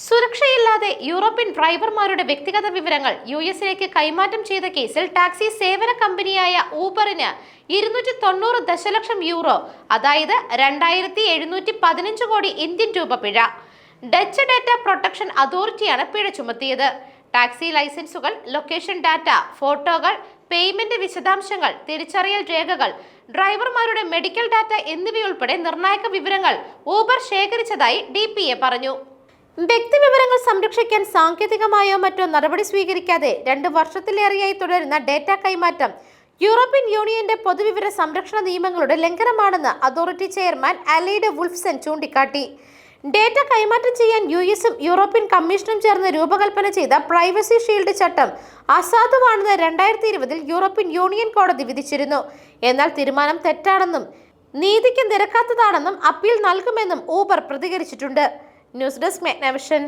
സുരക്ഷയില്ലാതെ European ഡ്രൈവർമാരുടെ വ്യക്തിഗത വിവരങ്ങൾ യുഎസിലേക്ക് കൈമാറ്റം ചെയ്ത കേസിൽ ടാക്സി സേവന കമ്പനിയായ ഊബറിന് 290 ദശലക്ഷം യൂറോ, അതായത് 2715 കോടി ഇന്ത്യൻ രൂപ പിഴ. ഡച്ച് ഡാറ്റ പ്രൊട്ടക്ഷൻ അതോറിറ്റിയാണ് പിഴ ചുമത്തിയത്. ടാക്സി ലൈസൻസുകൾ, ലൊക്കേഷൻ ഡാറ്റ, ഫോട്ടോകൾ, പേയ്മെന്റ് വിശദാംശങ്ങൾ, തിരിച്ചറിയൽ രേഖകൾ, ഡ്രൈവർമാരുടെ മെഡിക്കൽ ഡാറ്റ എന്നിവയുൾപ്പെടെ നിർണായക വിവരങ്ങൾ ഊബർ ശേഖരിച്ചതായി DPA പറഞ്ഞു. വ്യക്തിവിവരങ്ങൾ സംരക്ഷിക്കാൻ സാങ്കേതികമായോ മറ്റോ നടപടി സ്വീകരിക്കാതെ 2 വർഷത്തിലേറെയായി തുടരുന്ന ഡേറ്റ കൈമാറ്റം യൂറോപ്യൻ യൂണിയന്റെ പൊതുവിവര സംരക്ഷണ നിയമങ്ങളുടെ ലംഘനമാണെന്ന് അതോറിറ്റി ചെയർമാൻ അലൈഡ് വുൾഫ്സൺ ചൂണ്ടിക്കാട്ടി. ഡേറ്റ കൈമാറ്റം ചെയ്യാൻ യുഎസും യൂറോപ്യൻ കമ്മീഷനും ചേർന്ന് രൂപകൽപ്പന ചെയ്ത പ്രൈവസി ഷീൽഡ് ചട്ടം അസാധുവാണെന്ന് 2020 യൂറോപ്യൻ യൂണിയൻ കോടതി വിധിച്ചിരുന്നു. എന്നാൽ തീരുമാനം തെറ്റാണെന്നും നീതിക്ക് നിരക്കാത്തതാണെന്നും അപ്പീൽ നൽകുമെന്നും ഊബർ പ്രതികരിച്ചിട്ടുണ്ട്. News desk മെഗ്നവിഷൻ.